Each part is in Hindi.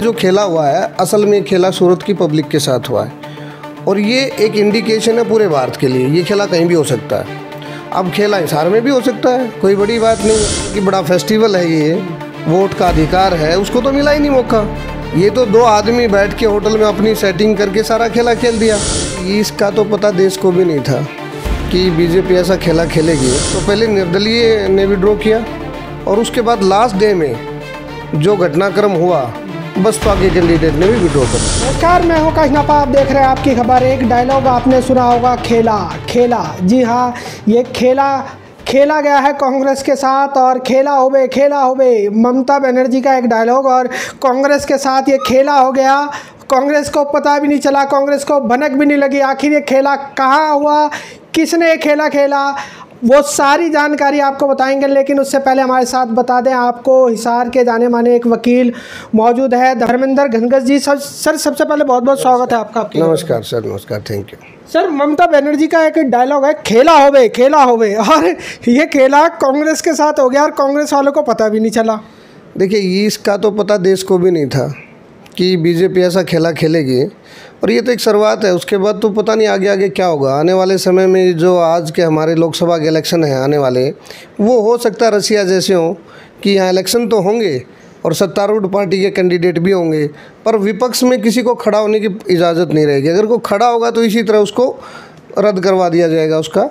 जो खेला हुआ है असल में खेला सूरत की पब्लिक के साथ हुआ है और ये एक इंडिकेशन है पूरे भारत के लिए। ये खेला कहीं भी हो सकता है। अब खेला हिसार में भी हो सकता है, कोई बड़ी बात नहीं कि बड़ा फेस्टिवल है ये, वोट का अधिकार है, उसको तो मिला ही नहीं मौका। ये तो दो आदमी बैठ के होटल में अपनी सेटिंग करके सारा खेला खेल दिया। इसका तो पता देश को भी नहीं था कि बीजेपी ऐसा खेला खेलेगी। तो पहले निर्दलीय ने विड्रॉ किया और उसके बाद लास्ट डे में जो घटनाक्रम हुआ बसपा के कैंडिडेट ने भी विड्रॉ कर दिया। नमस्कार, मैं हूं काशनापा, आप देख रहे हैं आपकी खबर। एक डायलॉग आपने सुना होगा, खेला खेला। जी हाँ, ये खेला गया है कांग्रेस के साथ और खेला हो बे ममता बनर्जी का एक डायलॉग। और कांग्रेस के साथ ये खेला हो गया, कांग्रेस को पता भी नहीं चला, कांग्रेस को भनक भी नहीं लगी आखिर ये खेला कहाँ हुआ, किसने ये खेला खेला, वो सारी जानकारी आपको बताएंगे। लेकिन उससे पहले हमारे साथ बता दें, आपको हिसार के जाने माने एक वकील मौजूद है, धर्मेंद्र घनघस जी। सर सबसे पहले बहुत बहुत स्वागत है आपका। नमस्कार सर, नमस्कार, thank you sir. Mamata Banerjee का एक डायलॉग है, खेला हो बे, और ये खेला कांग्रेस के साथ हो गया और कांग्रेस वालों को पता भी नहीं चला। देखिए, इसका तो पता देश को भी नहीं था कि बीजेपी ऐसा खेला खेलेगी और ये तो एक शुरुआत है। उसके बाद तो पता नहीं आगे आगे क्या होगा। आने वाले समय में जो आज के हमारे लोकसभा के इलेक्शन हैं आने वाले, वो हो सकता है रसिया जैसे हों कि यहाँ इलेक्शन तो होंगे और सत्तारूढ़ पार्टी के कैंडिडेट भी होंगे, पर विपक्ष में किसी को खड़ा होने की इजाज़त नहीं रहेगी। अगर कोई खड़ा होगा तो इसी तरह उसको रद्द करवा दिया जाएगा उसका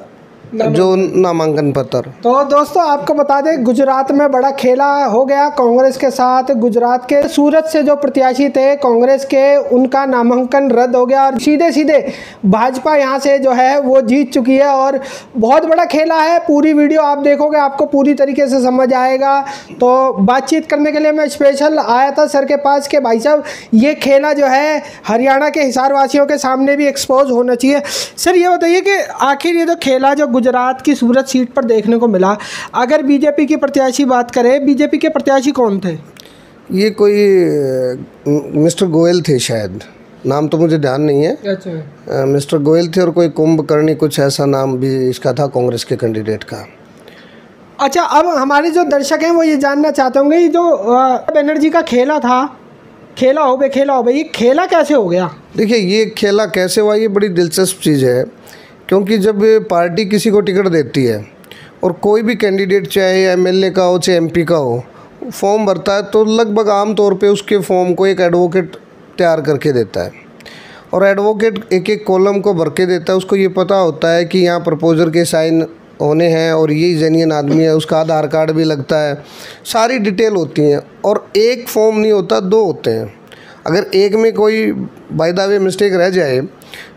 जो नामांकन पत्र। तो दोस्तों आपको बता दें, गुजरात में बड़ा खेला हो गया कांग्रेस के साथ। गुजरात के सूरत से जो प्रत्याशी थे कांग्रेस के, उनका नामांकन रद्द हो गया और सीधे भाजपा यहां से जो है वो जीत चुकी है। और बहुत बड़ा खेला है, पूरी वीडियो आप देखोगे आपको पूरी तरीके से समझ आएगा। तो बातचीत करने के लिए मैं स्पेशल आया था सर के पास कि भाई साहब ये खेला जो है हरियाणा के हिसार वासियों के सामने भी एक्सपोज होना चाहिए। सर ये बताइए कि आखिर ये जो खेला जो गुजरात की सूरत सीट पर देखने को मिला, अगर बीजेपी की प्रत्याशी बात करें, बीजेपी के प्रत्याशी कौन थे? ये कोई मिस्टर गोयल थे, शायद नाम तो मुझे ध्यान नहीं है। अच्छा। मिस्टर गोयल थे और कोई कुंभकर्णी कुछ ऐसा नाम भी इसका था कांग्रेस के कैंडिडेट का। अच्छा, अब हमारे जो दर्शक हैं वो ये जानना चाहते होंगे, ये जो बनर्जी का खेला था, खेला हो बे, ये खेला कैसे हो गया? देखिए, ये खेला कैसे हुआ, ये बड़ी दिलचस्प चीज़ है। क्योंकि जब पार्टी किसी को टिकट देती है और कोई भी कैंडिडेट चाहे एमएलए का हो चाहे एमपी का हो फॉर्म भरता है, तो लगभग आम तौर पे उसके फॉर्म को एक एडवोकेट तैयार करके देता है और एडवोकेट एक एक कॉलम को भर के देता है। उसको ये पता होता है कि यहाँ प्रपोजर के साइन होने हैं और यही जेन्युइन आदमी है, उसका आधार कार्ड भी लगता है, सारी डिटेल होती हैं। और एक फॉर्म नहीं होता, दो होते हैं। अगर एक में कोई बाय द वे मिस्टेक रह जाए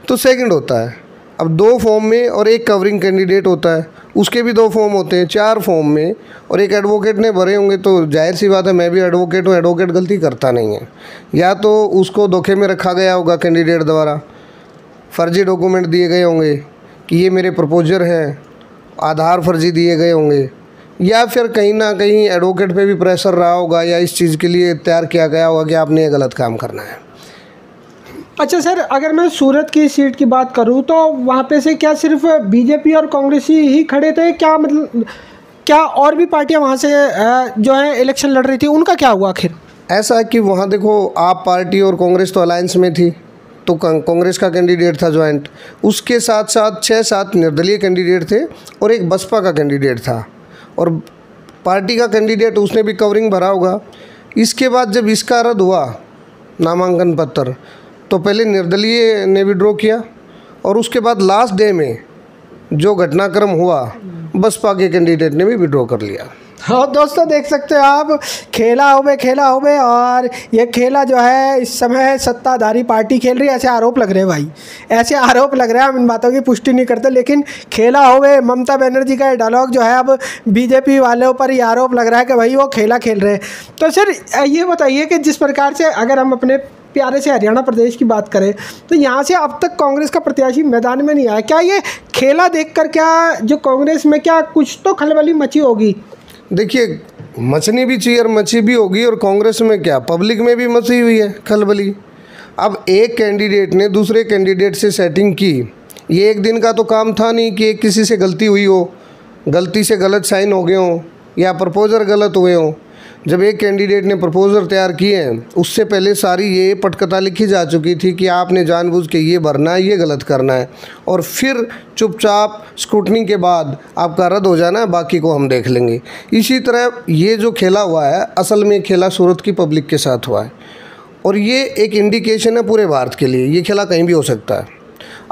तो सेकंड होता है। अब दो फॉर्म में और एक कवरिंग कैंडिडेट होता है, उसके भी दो फॉर्म होते हैं, 4 फॉर्म में, और एक एडवोकेट ने भरे होंगे। तो जाहिर सी बात है, मैं भी एडवोकेट हूँ, एडवोकेट गलती करता नहीं है। या तो उसको धोखे में रखा गया होगा कैंडिडेट द्वारा, फर्जी डॉक्यूमेंट दिए गए होंगे कि ये मेरे प्रपोजर हैं, आधार फर्जी दिए गए होंगे, या फिर कहीं ना कहीं एडवोकेट पे भी प्रेशर रहा होगा या इस चीज़ के लिए तैयार किया गया होगा कि आपने ये गलत काम करना है। अच्छा सर, अगर मैं सूरत की सीट की बात करूं तो वहाँ पे से क्या सिर्फ बीजेपी और कांग्रेस ही खड़े थे, क्या मतलब क्या और भी पार्टियां वहाँ से जो है इलेक्शन लड़ रही थी, उनका क्या हुआ आखिर? ऐसा है कि वहाँ देखो, आप पार्टी और कांग्रेस तो अलायंस में थी, तो कांग्रेस का कैंडिडेट था जॉइंट, उसके साथ साथ 6-7 निर्दलीय कैंडिडेट थे और एक बसपा का कैंडिडेट था और पार्टी का कैंडिडेट, उसने भी कवरिंग भरा होगा। इसके बाद जब इसका रद्द हुआ नामांकन पत्र, तो पहले निर्दलीय ने विड्रॉ किया और उसके बाद लास्ट डे में जो घटनाक्रम हुआ बसपा के कैंडिडेट ने भी विड्रॉ कर लिया। हाँ दोस्तों, देख सकते हो आप, खेला हो बे। और ये खेला जो है इस समय सत्ताधारी पार्टी खेल रही है, ऐसे आरोप लग रहे हैं भाई, ऐसे आरोप लग रहे हैं। हम इन बातों की पुष्टि नहीं करते, लेकिन खेला हो बे ममता बनर्जी का डायलॉग जो है अब बीजेपी वालों पर ये आरोप लग रहा है कि भाई वो खेला खेल रहे हैं। तो सर ये बताइए कि जिस प्रकार से अगर हम अपने प्यारे से हरियाणा प्रदेश की बात करें तो यहाँ से अब तक कांग्रेस का प्रत्याशी मैदान में नहीं आया, क्या ये खेला देखकर क्या जो कांग्रेस में क्या कुछ तो खलबली मची होगी? देखिए, मचनी भी चाहिए और मची भी होगी, और कांग्रेस में क्या पब्लिक में भी मची हुई है खलबली। अब एक कैंडिडेट ने दूसरे कैंडिडेट से सेटिंग की, ये एक दिन का तो काम था नहीं कि एक किसी से गलती हुई हो, गलती से गलत साइन हो गए हों या प्रपोजर गलत हुए हों। जब एक कैंडिडेट ने प्रपोजल तैयार किए हैं, उससे पहले सारी ये पटकथा लिखी जा चुकी थी कि आपने जानबूझ के ये भरना है, ये गलत करना है, और फिर चुपचाप स्क्रूटनी के बाद आपका रद्द हो जाना है, बाकी को हम देख लेंगे। इसी तरह ये जो खेला हुआ है, असल में खेला सूरत की पब्लिक के साथ हुआ है, और ये एक इंडिकेशन है पूरे भारत के लिए। ये खेला कहीं भी हो सकता है।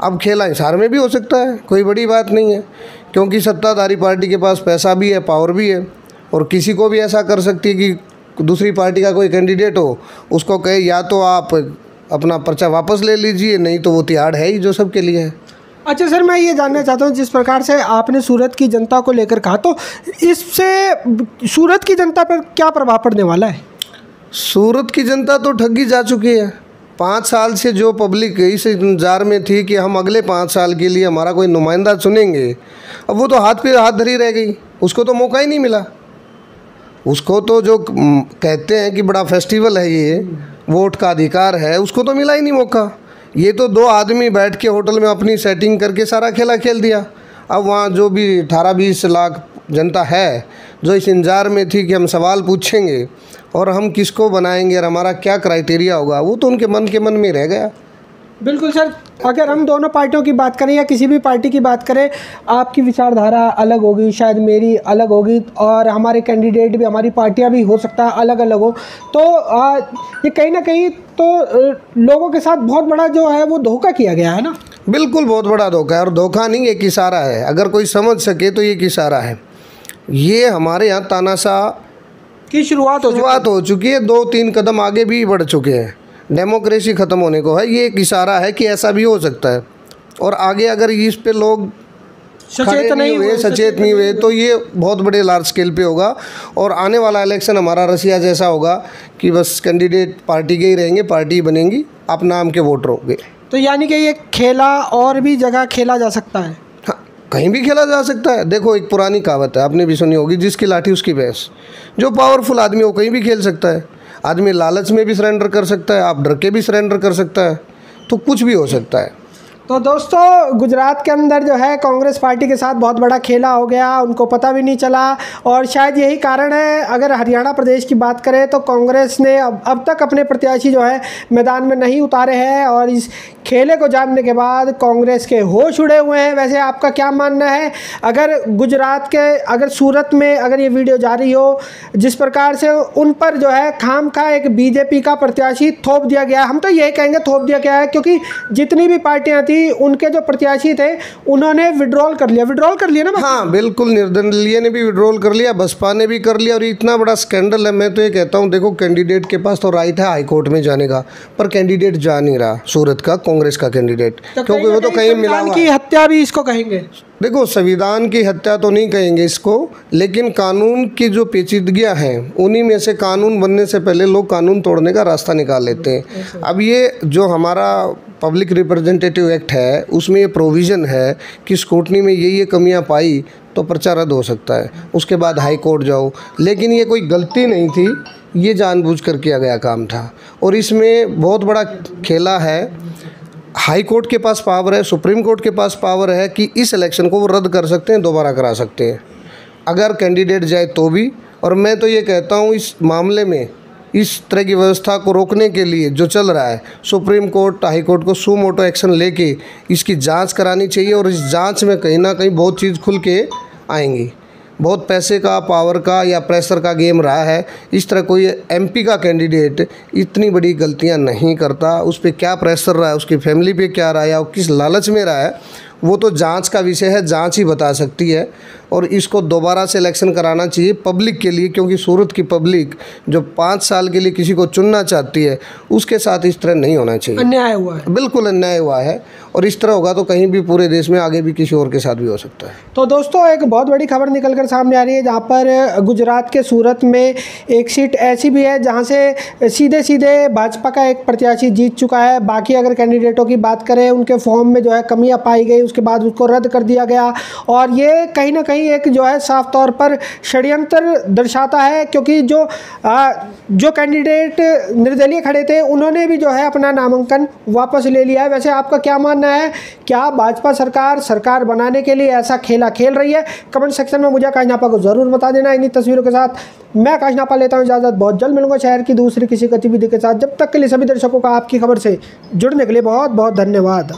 अब खेला हिसार में भी हो सकता है, कोई बड़ी बात नहीं है, क्योंकि सत्ताधारी पार्टी के पास पैसा भी है, पावर भी है, और किसी को भी ऐसा कर सकती है कि दूसरी पार्टी का कोई कैंडिडेट हो, उसको कहे या तो आप अपना पर्चा वापस ले लीजिए, नहीं तो वो तिहाड़ है ही जो सबके लिए है। अच्छा सर, मैं ये जानना चाहता हूँ, जिस प्रकार से आपने सूरत की जनता को लेकर कहा, तो इससे सूरत की जनता पर क्या प्रभाव पड़ने वाला है? सूरत की जनता तो ठगी जा चुकी है। 5 साल से जो पब्लिक इस इंतजार में थी कि हम अगले 5 साल के लिए हमारा कोई नुमाइंदा चुनेंगे, अब वो तो हाथ पे हाथ धरी रह गई। उसको तो मौका ही नहीं मिला। उसको तो जो कहते हैं कि बड़ा फेस्टिवल है, ये वोट का अधिकार है, उसको तो मिला ही नहीं मौका। ये तो 2 आदमी बैठ के होटल में अपनी सेटिंग करके सारा खेला खेल दिया। अब वहाँ जो भी 18-20 लाख जनता है जो इस इंतजार में थी कि हम सवाल पूछेंगे और हम किसको बनाएंगे और हमारा क्या क्राइटेरिया होगा, वो तो उनके मन में रह गया। बिल्कुल सर, अगर हम दोनों पार्टियों की बात करें या किसी भी पार्टी की बात करें, आपकी विचारधारा अलग होगी, शायद मेरी अलग होगी, और हमारे कैंडिडेट भी, हमारी पार्टियां भी हो सकता है अलग अलग हो, तो ये कहीं ना कहीं तो लोगों के साथ बहुत बड़ा जो है वो धोखा किया गया है ना। बिल्कुल बहुत बड़ा धोखा है, और धोखा नहीं, एक इशारा है। अगर कोई समझ सके तो ये एक इशारा है। ये हमारे यहाँ तानाशाह की शुरुआत हो चुकी है, 2-3 कदम आगे भी बढ़ चुके हैं, डेमोक्रेसी ख़त्म होने को है। ये एक इशारा है कि ऐसा भी हो सकता है, और आगे अगर इस पे लोग सचेत नहीं हुए तो ये बहुत बड़े लार्ज स्केल पे होगा, और आने वाला इलेक्शन हमारा रसिया जैसा होगा कि बस कैंडिडेट पार्टी के ही रहेंगे, पार्टी बनेंगी, आप नाम के वोटर होंगे। तो यानी कि ये खेला और भी जगह खेला जा सकता है? हाँ, कहीं भी खेला जा सकता है। देखो, एक पुरानी कहावत है, आपने भी सुनी होगी, जिसकी लाठी उसकी भैंस। जो पावरफुल आदमी हो कहीं भी खेल सकता है। आदमी लालच में भी सरेंडर कर सकता है, आप डर के भी सरेंडर कर सकता है, तो कुछ भी हो सकता है। तो दोस्तों, गुजरात के अंदर जो है कांग्रेस पार्टी के साथ बहुत बड़ा खेला हो गया, उनको पता भी नहीं चला, और शायद यही कारण है। अगर हरियाणा प्रदेश की बात करें तो कांग्रेस ने अब तक अपने प्रत्याशी जो है मैदान में नहीं उतारे हैं, और इस खेले को जानने के बाद कांग्रेस के होश उड़े हुए हैं। वैसे आपका क्या मानना है, अगर गुजरात के, अगर सूरत में अगर ये वीडियो जारी हो, जिस प्रकार से उन पर जो है खामखा एक बीजेपी का प्रत्याशी थोप दिया गया, हम तो यही कहेंगे थोप दिया गया है, क्योंकि जितनी भी पार्टियां थी उनके जो प्रत्याशी थे उन्होंने विड्रॉल कर लिया ना। हाँ बिल्कुल, निर्दलीय ने भी विड्रॉल कर लिया, बसपा ने भी कर लिया, और इतना बड़ा स्कैंडल है। मैं तो ये कहता हूँ, देखो, कैंडिडेट के पास तो राइट है हाई कोर्ट में जाने का, पर कैंडिडेट जा नहीं रहा सूरत का, कांग्रेस का कैंडिडेट, क्योंकि वो तो कहीं मिला हुआ की हत्या भी इसको कहेंगे। देखो, संविधान की हत्या तो नहीं कहेंगे इसको, लेकिन कानून की जो पेचीदगियां हैं उन्हीं में से कानून बनने से पहले लोग कानून तोड़ने का रास्ता निकाल लेते हैं। अब ये जो हमारा पब्लिक रिप्रेजेंटेटिव एक्ट है, उसमें ये प्रोविज़न है कि स्क्रूटनी में ये कमियां पाई तो पर्चा रद्द हो सकता है, उसके बाद हाई कोर्ट जाओ। लेकिन ये कोई गलती नहीं थी, ये जानबूझकर किया गया काम था, और इसमें बहुत बड़ा खेला है। हाई कोर्ट के पास पावर है, सुप्रीम कोर्ट के पास पावर है कि इस इलेक्शन को वो रद्द कर सकते हैं, दोबारा करा सकते हैं, अगर कैंडिडेट जाए तो भी। और मैं तो ये कहता हूँ, इस मामले में इस तरह की व्यवस्था को रोकने के लिए जो चल रहा है, सुप्रीम कोर्ट, हाई कोर्ट को सू मोटो एक्शन लेके इसकी जांच करानी चाहिए, और इस जांच में कहीं ना कहीं बहुत चीज़ खुल के आएंगी। बहुत पैसे का, पावर का या प्रेशर का गेम रहा है। इस तरह कोई एमपी का कैंडिडेट इतनी बड़ी गलतियां नहीं करता। उस पर क्या प्रेशर रहा है, उसकी फैमिली पे क्या रहा है, या किस लालच में रहा है, वो तो जांच का विषय है, जांच ही बता सकती है। और इसको दोबारा से इलेक्शन कराना चाहिए पब्लिक के लिए, क्योंकि सूरत की पब्लिक जो 5 साल के लिए किसी को चुनना चाहती है, उसके साथ इस तरह नहीं होना चाहिए। अन्याय हुआ है, बिल्कुल अन्याय हुआ है, और इस तरह होगा तो कहीं भी पूरे देश में आगे भी किसी और के साथ भी हो सकता है। तो दोस्तों, एक बहुत बड़ी खबर निकल कर सामने आ रही है, जहाँ पर गुजरात के सूरत में एक सीट ऐसी भी है जहाँ से सीधे भाजपा का एक प्रत्याशी जीत चुका है। बाकी अगर कैंडिडेटों की बात करें, उनके फॉर्म में जो है कमियाँ पाई गई, उसके बाद उसको रद्द कर दिया गया, और ये कहीं ना कहीं कहीं एक जो है साफ तौर पर षड्यंत्र दर्शाता है, क्योंकि जो कैंडिडेट निर्दलीय खड़े थे उन्होंने भी जो है अपना नामांकन वापस ले लिया है। वैसे आपका क्या मानना है, क्या भाजपा सरकार बनाने के लिए ऐसा खेला खेल रही है? कमेंट सेक्शन में मुझे आकाश नापा को ज़रूर बता देना। इन्हीं तस्वीरों के साथ मैं आकाश नापा लेता हूँ इजाज़त। बहुत जल्द मिलूंगा शहर की दूसरी किसी गतिविधि के साथ। जब तक के लिए सभी दर्शकों का आपकी खबर से जुड़ने के लिए बहुत बहुत धन्यवाद।